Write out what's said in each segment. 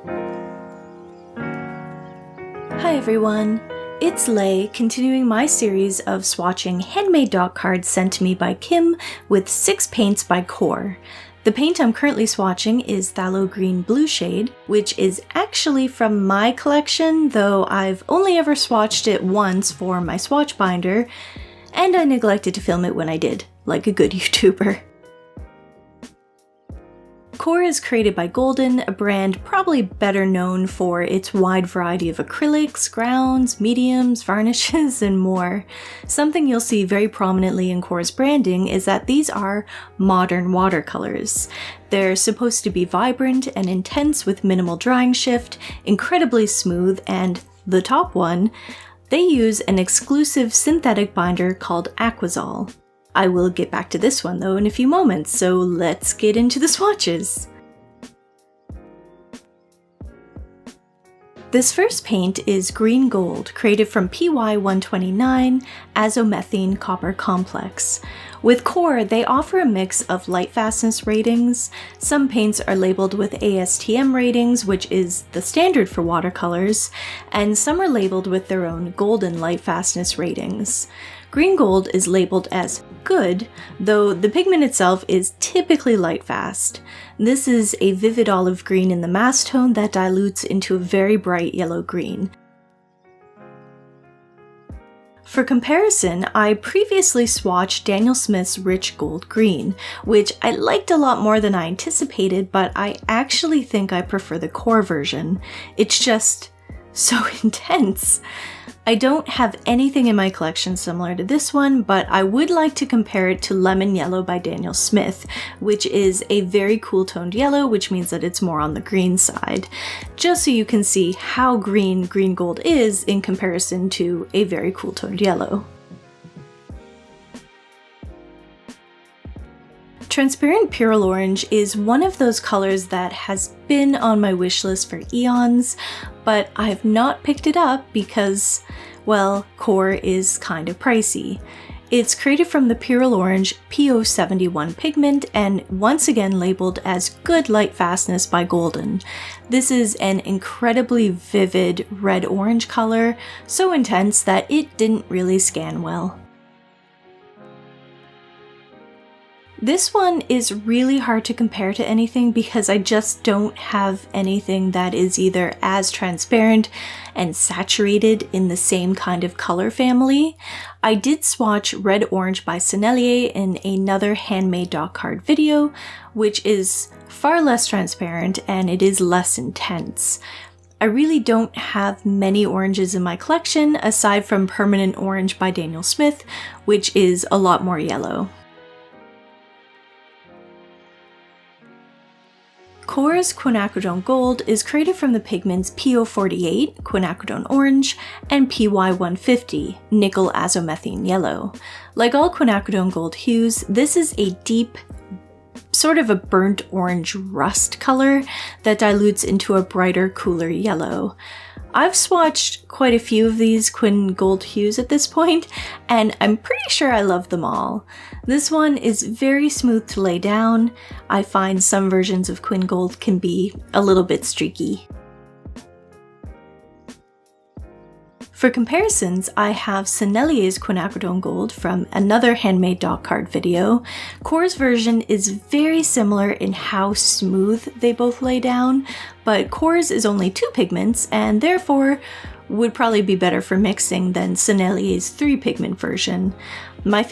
Hi everyone, it's Lay, continuing my series of swatching handmade dot cards sent to me by Kim with 6 paints by Qor. The paint I'm currently swatching is Phthalo Green Blue shade, which is actually from my collection, though I've only ever swatched it once for my swatch binder, and I neglected to film it when I did, like a good YouTuber. Qor is created by Golden, a brand probably better known for its wide variety of acrylics, grounds, mediums, varnishes, and more. Something you'll see very prominently in Qor's branding is that these are modern watercolors. They're supposed to be vibrant and intense with minimal drying shift, incredibly smooth, and the top one, they use an exclusive synthetic binder called Aquazol. I will get back to this one though in a few moments, so let's get into the swatches. This first paint is Green Gold, created from PY129 azomethane copper complex. With Qor, they offer a mix of light fastness ratings. Some paints are labeled with ASTM ratings, which is the standard for watercolors, and some are labeled with their own golden light fastness ratings. Green Gold is labeled as good, though the pigment itself is typically light fast. This is a vivid olive green in the mass tone that dilutes into a very bright yellow green. For comparison, I previously swatched Daniel Smith's Rich Gold Green, which I liked a lot more than I anticipated, but I actually think I prefer the Qor version. It's just so intense. I don't have anything in my collection similar to this one, but I would like to compare it to Lemon Yellow by Daniel Smith, which is a very cool toned yellow, which means that it's more on the green side, just so you can see how green Green Gold is in comparison to a very cool toned yellow. Transparent Pyrrole Orange is one of those colors that has been on my wish list for eons, but I've not picked it up because, well, Qor is kind of pricey. It's created from the Pyrrole Orange PO71 pigment and once again labeled as good light fastness by Golden. This is an incredibly vivid red-orange color, so intense that it didn't really scan well. This one is really hard to compare to anything because I just don't have anything that is either as transparent and saturated in the same kind of color family. I did swatch Red Orange by Saulnier in another handmade dot card video, which is far less transparent and it is less intense. I really don't have many oranges in my collection aside from Permanent Orange by Daniel Smith, which is a lot more yellow. Qor's Quinacridone Gold is created from the pigments PO48, Quinacridone Orange, and PY150, Nickel Azomethane Yellow. Like all Quinacridone Gold hues, this is a deep, sort of a burnt orange rust color that dilutes into a brighter, cooler yellow. I've swatched quite a few of these Quin Gold hues at this point, and I'm pretty sure I love them all. This one is very smooth to lay down. I find some versions of Quin Gold can be a little bit streaky. For comparisons, I have Saulnier's Quinacridone Gold from another handmade dot card video. Qor's version is very similar in how smooth they both lay down, but Qor's is only 2 pigments and therefore would probably be better for mixing than Saulnier's 3 pigment version. My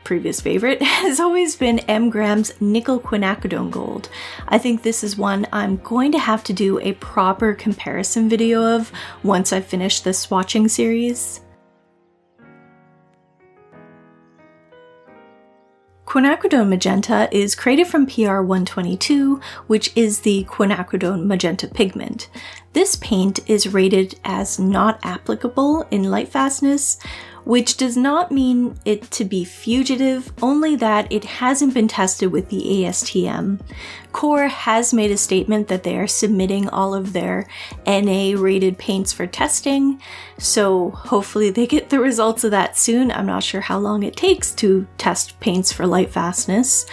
previous favorite has always been M. Graham's Nickel Quinacridone Gold. I think this is one I'm going to have to do a proper comparison video of once I've finished this swatching series. Quinacridone Magenta is created from PR122, which is the Quinacridone Magenta pigment. This paint is rated as not applicable in light fastness, which does not mean it to be fugitive, only that it hasn't been tested with the ASTM. Qor has made a statement that they are submitting all of their NA-rated paints for testing, so hopefully they get the results of that soon. I'm not sure how long it takes to test paints for light fastness,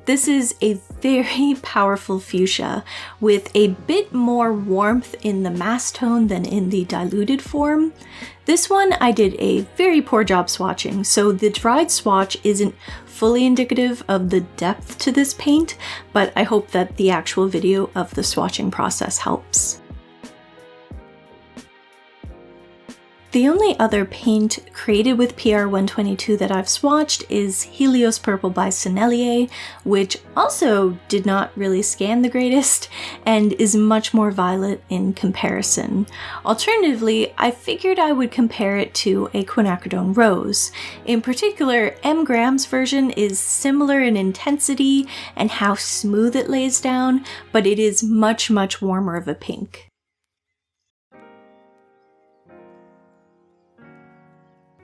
This is a very powerful fuchsia with a bit more warmth in the mass tone than in the diluted form. This one I did a very poor job swatching, so the dried swatch isn't fully indicative of the depth to this paint, but I hope that the actual video of the swatching process helps. The only other paint created with PR122 that I've swatched is Helios Purple by Sennelier, which also did not really scan the greatest and is much more violet in comparison. Alternatively, I figured I would compare it to a Quinacridone Rose. In particular, M. Graham's version is similar in intensity and how smooth it lays down, but it is much warmer of a pink.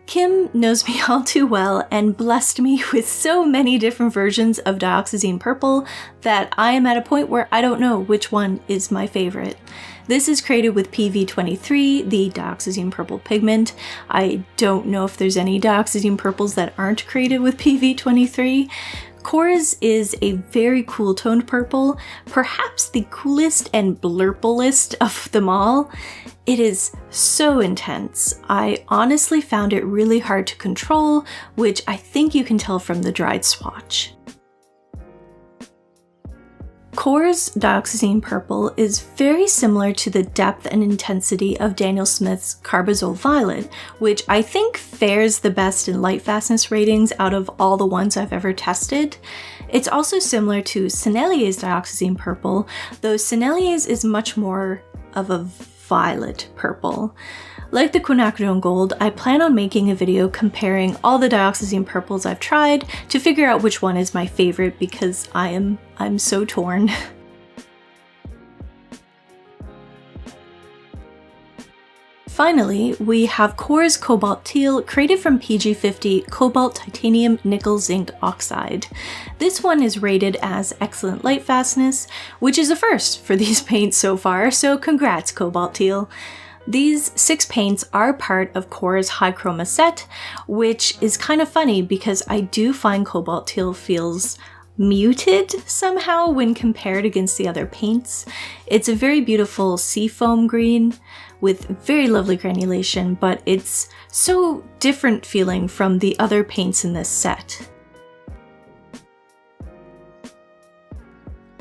Kim knows me all too well and blessed me with so many different versions of Dioxazine Purple that I am at a point where I don't know which one is my favorite. This is created with PV23, the Dioxazine Purple pigment. I don't know if there's any Dioxazine Purples that aren't created with PV23. Qor's is a very cool toned purple, perhaps the coolest and blurplest of them all. It is so intense. I honestly found it really hard to control, which I think you can tell from the dried swatch. Qor's Dioxazine Purple is very similar to the depth and intensity of Daniel Smith's Carbazole Violet, which I think fares the best in light fastness ratings out of all the ones I've ever tested. It's also similar to Sennelier's Dioxazine Purple, though Sennelier's is much more of a violet purple. Like the Quinacridone Gold, I plan on making a video comparing all the Dioxazine Purples I've tried to figure out which one is my favorite because I'm so torn. Finally, we have Qor's Cobalt Teal, created from PG50 Cobalt Titanium Nickel Zinc Oxide. This one is rated as excellent light fastness, which is a first for these paints so far, so congrats Cobalt Teal. These 6 paints are part of Qor's High Chroma set, which is kind of funny because I do find Cobalt Teal feels muted somehow when compared against the other paints. It's a very beautiful seafoam green with very lovely granulation, but it's so different feeling from the other paints in this set.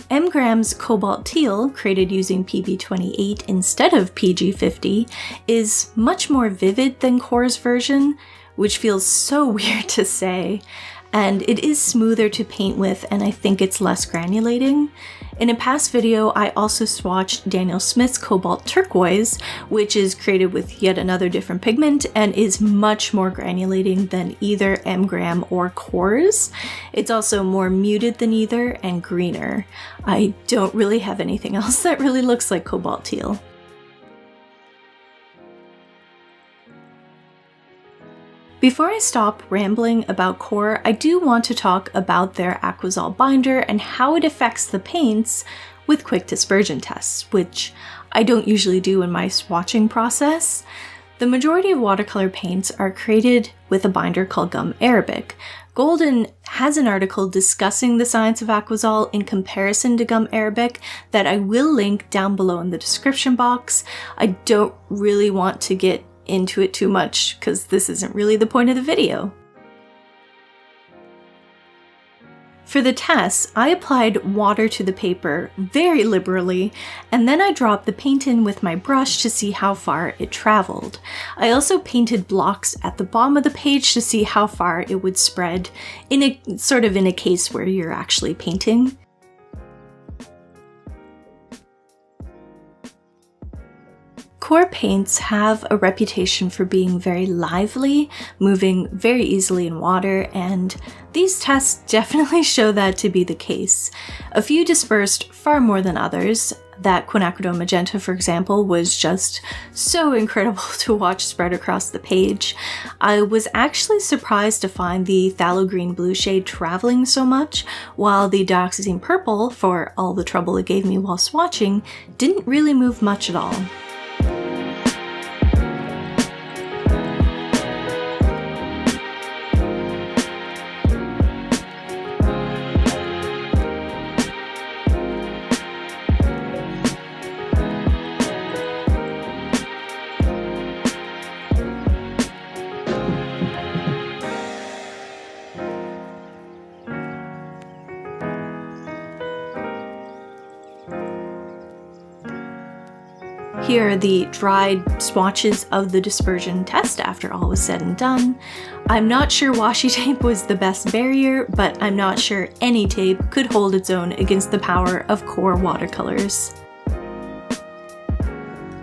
M. Graham's Cobalt Teal, created using PB28 instead of PG50, is much more vivid than Qor's version, which feels so weird to say, and it is smoother to paint with, and I think it's less granulating. In a past video, I also swatched Daniel Smith's Cobalt Turquoise, which is created with yet another different pigment and is much more granulating than either M. Graham or Qor's. It's also more muted than either and greener. I don't really have anything else that really looks like Cobalt Teal. Before I stop rambling about Qor, I do want to talk about their Aquazol binder and how it affects the paints with quick dispersion tests, which I don't usually do in my swatching process. The majority of watercolor paints are created with a binder called gum arabic. Golden has an article discussing the science of Aquazol in comparison to gum arabic that I will link down below in the description box. I don't really want to get into it too much because this isn't really the point of the video. For the tests, I applied water to the paper very liberally, and then I dropped the paint in with my brush to see how far it traveled. I also painted blocks at the bottom of the page to see how far it would spread in a case where you're actually painting. Qor paints have a reputation for being very lively, moving very easily in water, and these tests definitely show that to be the case. A few dispersed far more than others. That Quinacridone Magenta, for example, was just so incredible to watch spread across the page. I was actually surprised to find the Phthalo Green Blue shade traveling so much, while the Dioxazine Purple, for all the trouble it gave me while swatching, didn't really move much at all. Here are the dried swatches of the dispersion test after all was said and done. I'm not sure washi tape was the best barrier, but I'm not sure any tape could hold its own against the power of QoR watercolors.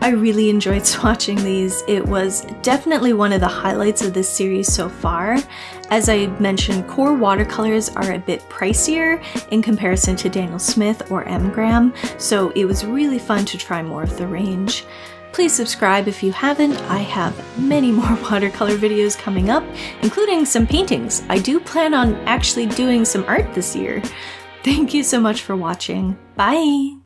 I really enjoyed swatching these. It was definitely one of the highlights of this series so far. As I mentioned, QoR watercolors are a bit pricier in comparison to Daniel Smith or M-Gram, so it was really fun to try more of the range. Please subscribe if you haven't. I have many more watercolor videos coming up, including some paintings. I do plan on actually doing some art this year. Thank you so much for watching. Bye!